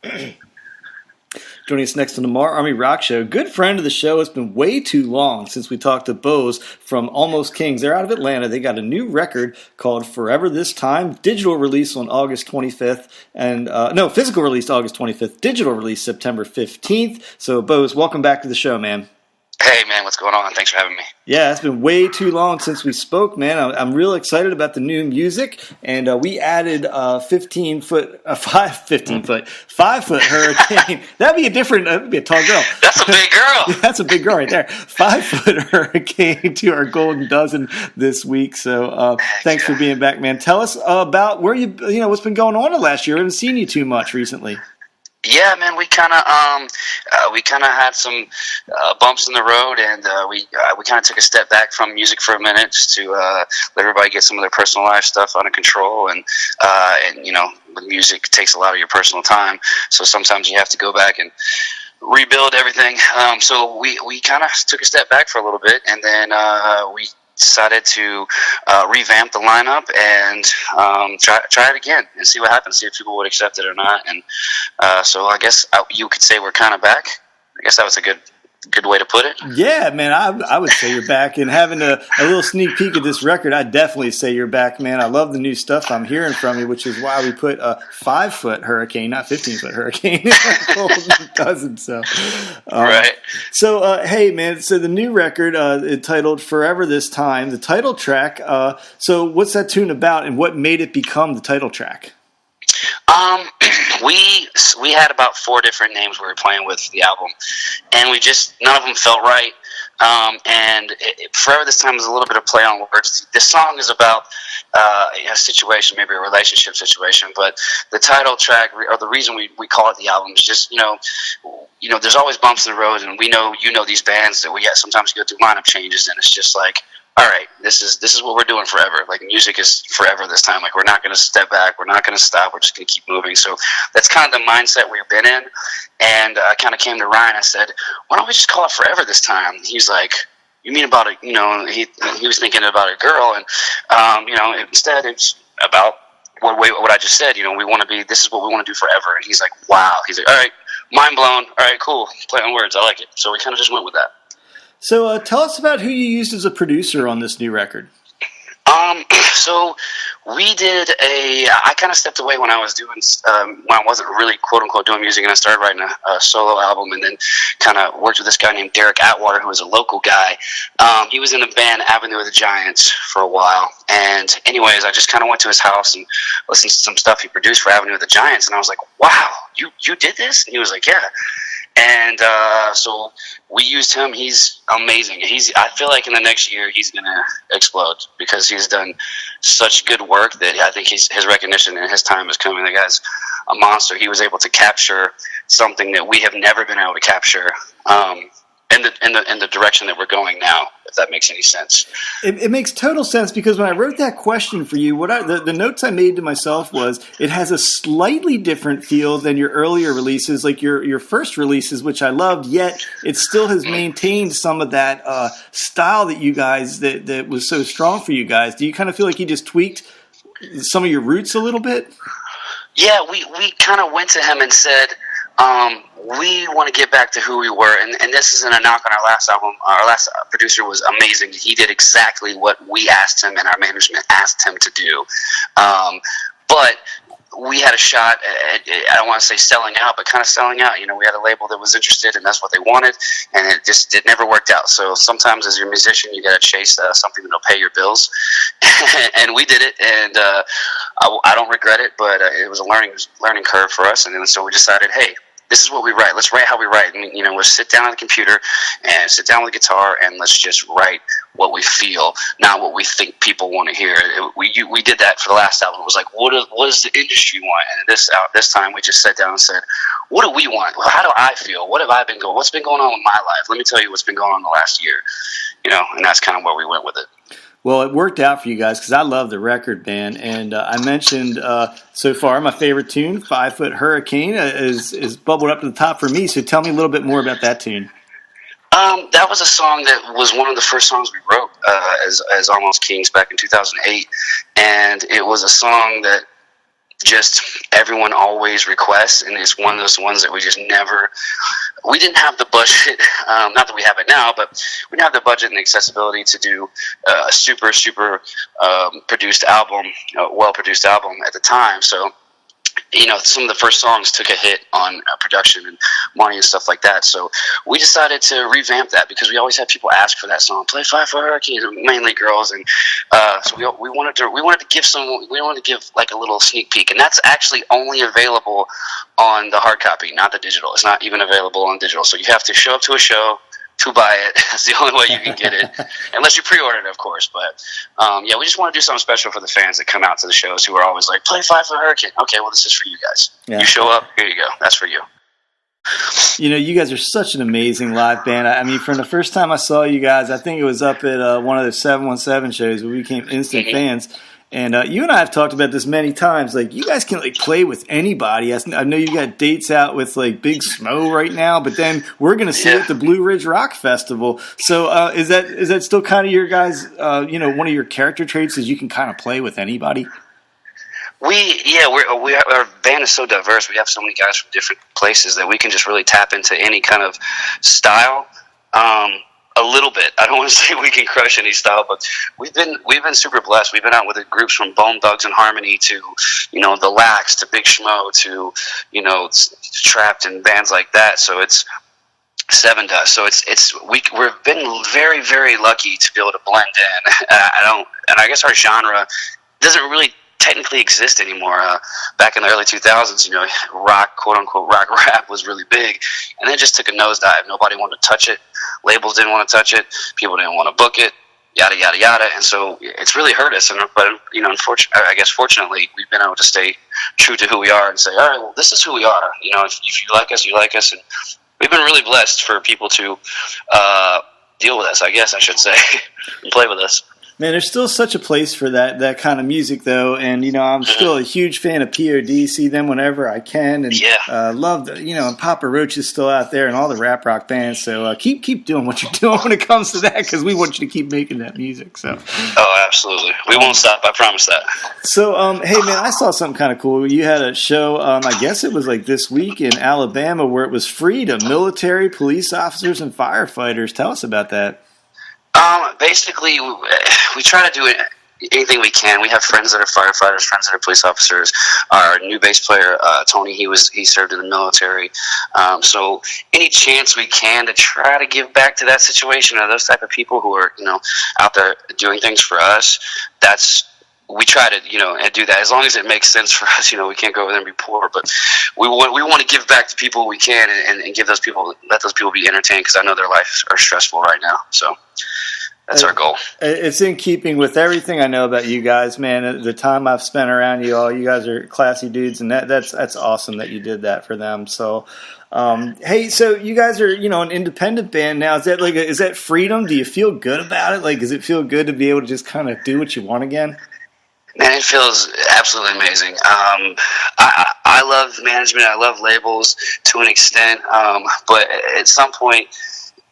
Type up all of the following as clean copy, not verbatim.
Joining us next on the MARR Army Rock Show, good friend of the show. It's been way too long since we talked to Bose from Almost Kings. They're out of Atlanta. They got a new record called Forever This Time. Digital release on August 25th. Physical release August 25th. Digital release September 15th. So, Bose, welcome back to the show, man. Hey, man, what's going on? Thanks for having me. Yeah, it's been way too long since we spoke, man. I'm real excited about the new music, and we added 5-foot hurricane. That'd be a tall girl. That's a big girl. That's a big girl right there. 5-foot hurricane to our golden dozen this week. So thanks for being back, man. Tell us about where what's been going on the last year. I haven't seen you too much recently. Yeah, man, we kind of had some bumps in the road, and we kind of took a step back from music for a minute just to let everybody get some of their personal life stuff under control, and with music takes a lot of your personal time, so sometimes you have to go back and rebuild everything. So we kind of took a step back for a little bit, and then we decided to revamp the lineup and try it again and see what happens, see if people would accept it or not. And so I guess you could say we're kind of back. I guess that was a good way to put it. Yeah, man, I would say you're back. And having a little sneak peek at this record, I'd definitely say you're back, man. I love the new stuff I'm hearing from you, which is why we put a 5-foot hurricane, not 15-foot hurricane, dozen. So, right. So, hey, man, so the new record entitled Forever This Time, the title track. So what's that tune about, and what made it become the title track? We had about 4 different names we were playing with the album, and none of them felt right. Forever This Time is a little bit of play on words. This song is about a situation, maybe a relationship situation, but the title track, or the reason we call it the album, is just there's always bumps in the road, and we know these bands that we sometimes go through lineup changes, and it's just like, all right, this is what we're doing forever. Like, music is forever this time. Like, we're not going to step back. We're not going to stop. We're just going to keep moving. So that's kind of the mindset we've been in. And I kind of came to Ryan. I said, why don't we just call it Forever This Time? He's like, you mean about he was thinking about a girl. And, instead it's about what I just said. We want to be, this is what we want to do forever. And he's like, wow. He's like, all right, mind blown. All right, cool. Play on words. I like it. So we kind of just went with that. So tell us about who you used as a producer on this new record. So we did I kind of stepped away when I was doing, when I wasn't really quote unquote doing music, and I started writing a solo album, and then kind of worked with this guy named Derek Atwater, who was a local guy. He was in the band Avenue of the Giants for a while. And anyways, I just kind of went to his house and listened to some stuff he produced for Avenue of the Giants. And I was like, wow, you did this? And he was like, yeah. And so we used him. He's amazing. I feel like in the next year he's going to explode, because he's done such good work that I think his recognition and his time is coming. The guy's a monster. He was able to capture something that we have never been able to capture in the direction that we're going now, if that makes any sense. It makes total sense, because when I wrote that question for you, the notes I made to myself was, it has a slightly different feel than your earlier releases, like your first releases, which I loved, yet it still has maintained some of that style that you guys, that was so strong for you guys. Do you kind of feel like you just tweaked some of your roots a little bit? Yeah, we kind of went to him and said, we want to get back to who we were, and this isn't a knock on our last album. Our last producer was amazing. He did exactly what we asked him and our management asked him to do. But we had a shot at, I don't want to say selling out, but kind of selling out. We had a label that was interested, and that's what they wanted, and it never worked out. So sometimes as a musician, you got to chase something that'll pay your bills, and we did it, and I don't regret it, but it was a learning curve for us, and then so we decided, hey, this is what we write. Let's write how we write. And, we'll sit down at the computer and sit down with the guitar, and let's just write what we feel, not what we think people want to hear. We did that for the last album. It was like, what does the industry want? And this time we just sat down and said, what do we want? Well, how do I feel? What's been going on with my life? Let me tell you what's been going on the last year. And that's kind of where we went with it. Well, it worked out for you guys, because I love the record, band. And I mentioned so far my favorite tune, 5-Foot Hurricane, is bubbled up to the top for me. So tell me a little bit more about that tune. That was a song that was one of the first songs we wrote as Almost Kings back in 2008. And it was a song that just everyone always requests, and it's one of those ones that we just never. We didn't have the budget, not that we have it now, but we didn't have the budget and the accessibility to do a super produced album, well produced album at the time. So, some of the first songs took a hit on production and money and stuff like that. So we decided to revamp that because we always had people ask for that song, "Play Five for Hurricanes," mainly girls, and so we wanted to give like a little sneak peek, and that's actually only available on the hard copy, not the digital. It's not even available on digital, so you have to show up to a show to buy it. That's the only way you can get it, unless you pre-order it, of course. But we just want to do something special for the fans that come out to the shows who are always like, "Play Five for Hurricane." Okay, well, this is for you guys. Yeah. You show up, here you go. That's for you. You guys are such an amazing live band. I mean, from the first time I saw you guys, I think it was up at one of the 717 shows. We became instant fans. And you and I have talked about this many times. Like, you guys can play with anybody. I know you got dates out with Big Smo right now, but then we're going to see it at the Blue Ridge Rock Festival. So is that still kind of your guys? One of your character traits is you can kind of play with anybody. Our band is so diverse. We have so many guys from different places that we can just really tap into any kind of style. A little bit. I don't want to say we can crush any style, but we've been super blessed. We've been out with the groups from Bone Thugs and Harmony to, the Lax to Big Schmo to, Trapped and bands like that. So it's Seven Dust. So we've been very, very lucky to be able to blend in. I guess our genre doesn't really technically exist anymore. Back in the early 2000s, rock, quote unquote, rock rap was really big, and it just took a nosedive. Nobody wanted to touch it. Labels didn't want to touch it. People didn't want to book it. Yada yada yada. And so it's really hurt us. But fortunately, we've been able to stay true to who we are and say, all right, well, this is who we are. If you like us, you like us, and we've been really blessed for people to deal with us. I guess I should say, and play with us. Man, there's still such a place for that kind of music, though, and I'm still a huge fan of POD. See them whenever I can, and love and Papa Roach is still out there, and all the rap rock bands. So keep doing what you're doing when it comes to that, because we want you to keep making that music. So. Oh, absolutely, we won't stop. I promise that. So, hey man, I saw something kind of cool. You had a show. I guess it was this week in Alabama, where it was free to military, police officers, and firefighters. Tell us about that. Basically, we try to do anything we can. We have friends that are firefighters, friends that are police officers. Our new bass player, Tony, he served in the military. So any chance we can to try to give back to that situation, or those type of people who are, out there doing things for us, we try to, do that as long as it makes sense for us. We can't go over there and be poor, but we want to give back to people we can and let those people be entertained, because I know their lives are stressful right now. So that's our goal. It's in keeping with everything I know about you guys, man. The time I've spent around you all, you guys are classy dudes, and that's awesome that you did that for them. So, hey, so you guys are, an independent band now. Is that is that freedom? Do you feel good about it? Does it feel good to be able to just kind of do what you want again? Man, it feels absolutely amazing. I love management. I love labels to an extent, but at some point,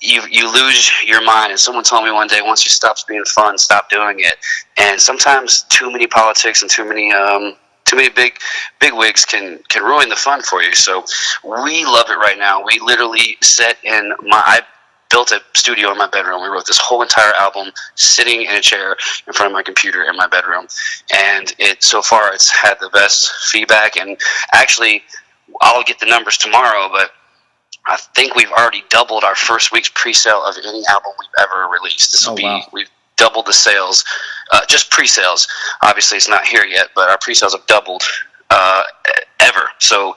you lose your mind. And someone told me one day, once you stop being fun, stop doing it. And sometimes too many politics and too many big wigs can ruin the fun for you. So we love it right now. We literally I built a studio in my bedroom. We wrote this whole entire album sitting in a chair in front of my computer in my bedroom. And so far it's had the best feedback. And actually, I'll get the numbers tomorrow, but I think we've already doubled our first week's pre-sale of any album we've ever released. We've doubled the sales, just pre-sales. Obviously it's not here yet, but our pre-sales have doubled ever. So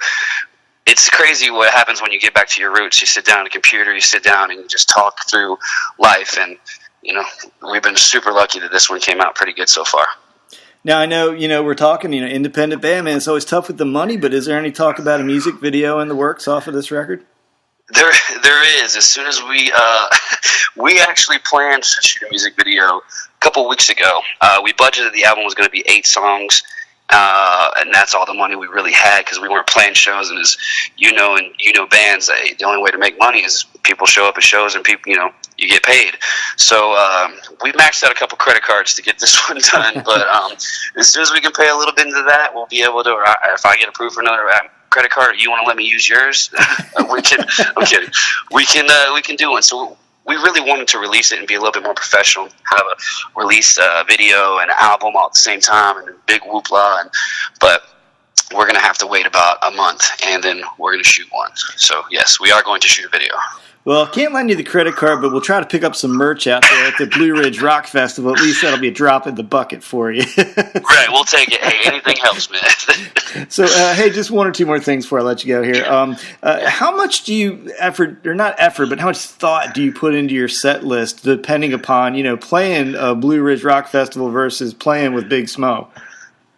it's crazy what happens when you get back to your roots. You sit down at a computer, you sit down and you just talk through life. And, we've been super lucky that this one came out pretty good so far. Now, I know, we're talking, independent band, man. It's always tough with the money, but is there any talk about a music video in the works off of this record? There is. As soon as we actually planned to shoot a music video a couple weeks ago. We budgeted the album was going to be 8 songs. And that's all the money we really had, because we weren't playing shows, and as and bands, the only way to make money is people show up at shows, and people, you get paid. So we maxed out a couple credit cards to get this one done. But as soon as we can pay a little bit into that, we'll be able to. Or if I get approved for another credit card, you want to let me use yours? We can. I'm kidding. We can do one. So we really wanted to release it and be a little bit more professional, have a release video and an album all at the same time, and a big whoopla. But we're going to have to wait about a month, and then we're going to shoot one. So yes, we are going to shoot a video. Well, can't lend you the credit card, but we'll try to pick up some merch out there at the Blue Ridge Rock Festival. At least that'll be a drop in the bucket for you. Right, we'll take it. Hey, anything helps, man. So, hey, just one or two more things before I let you go here. How much do you how much thought do you put into your set list, depending upon, playing a Blue Ridge Rock Festival versus playing with Big Smo?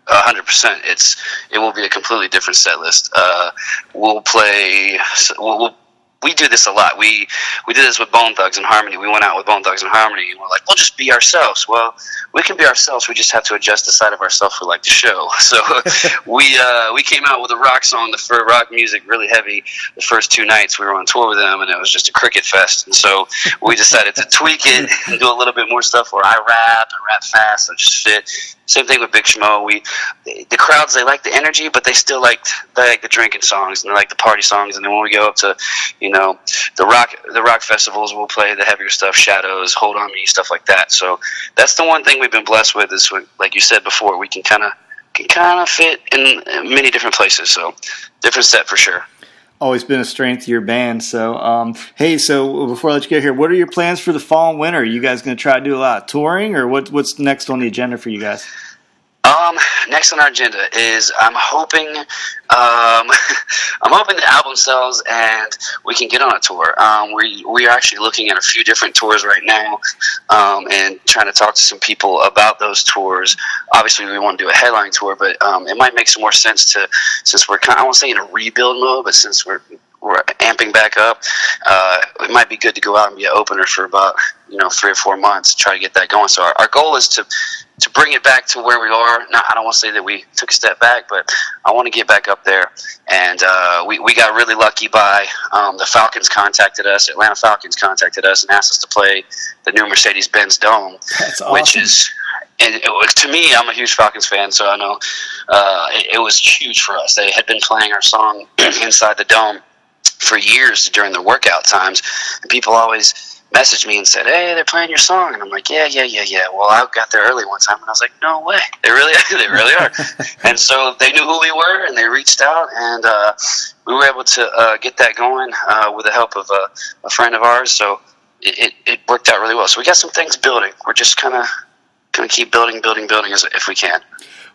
100%. It will be a completely different set list. We'll play. We do this a lot. We did this with Bone Thugs and Harmony. We went out with Bone Thugs and Harmony, and we're like, we'll just be ourselves. Well, we can be ourselves. We just have to adjust the side of ourselves we like to show. So we came out with a rock song, rock music, really heavy. The first 2 nights we were on tour with them, and it was just a cricket fest. And so we decided to tweak it and do a little bit more stuff where I rap and rap fast, so it just fit. Same thing with Big Smo. The crowds, they like the energy, but they still like the drinking songs, and they like the party songs. And then when we go up to the rock festivals, we'll play the heavier stuff, Shadows, Hold On Me, stuff like that. So that's the one thing we've been blessed with is, like you said before, we can kind of fit in many different places. So different set for sure. Always been a strength of your band. So, hey, so before I let you go here, what are your plans for the fall and winter? Are you guys going to try to do a lot of touring, or what's next on the agenda for you guys? Next on our agenda is I'm hoping the album sells and we can get on a tour. We are actually looking at a few different tours right now, and trying to talk to some people about those tours. Obviously, we want to do a headline tour, but it might make some more sense since we're I won't say in a rebuild mode, but since we're amping back up, it might be good to go out and be an opener for about 3 or 4 months to try to get that going. So our goal is to bring it back to where we are. I don't want to say that we took a step back, but I want to get back up there. And we got really lucky by the Falcons contacted us. Atlanta Falcons contacted us and asked us to play the new Mercedes-Benz Dome. That's awesome. Which is, and to me, I'm a huge Falcons fan, so I know it was huge for us. They had been playing our song inside the Dome for years during their workout times, and people always messaged me and said, "Hey, they're playing your song," and I'm like, "Yeah." Well, I got there early one time, and I was like, "No way, they really are." And so they knew who we were, and they reached out, and we were able to get that going with the help of a friend of ours. So it worked out really well. So we got some things building. We're just kind of going to keep building if we can.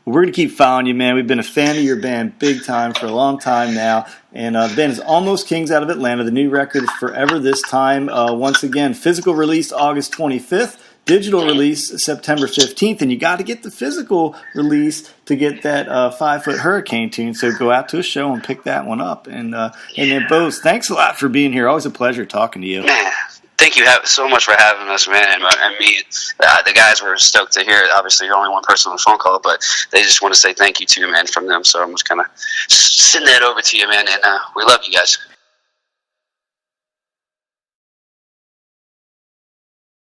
Well, we're going to keep following you, man. We've been a fan of your band big time for a long time now. And the band is Almost Kings out of Atlanta. The new record is Forever This Time. Once again, physical release August 25th. Digital release September 15th. And you got to get the physical release to get that 5-foot Hurricane tune. So go out to a show and pick that one up. And then, Bose, thanks a lot for being here. Always a pleasure talking to you. Man, thank you so much for having us, man. And me, the guys were stoked to hear it. Obviously, you're only one person on the phone call, but they just want to say thank you to you, man, from them. So I'm just kind of sending that over to you, man. And we love you guys.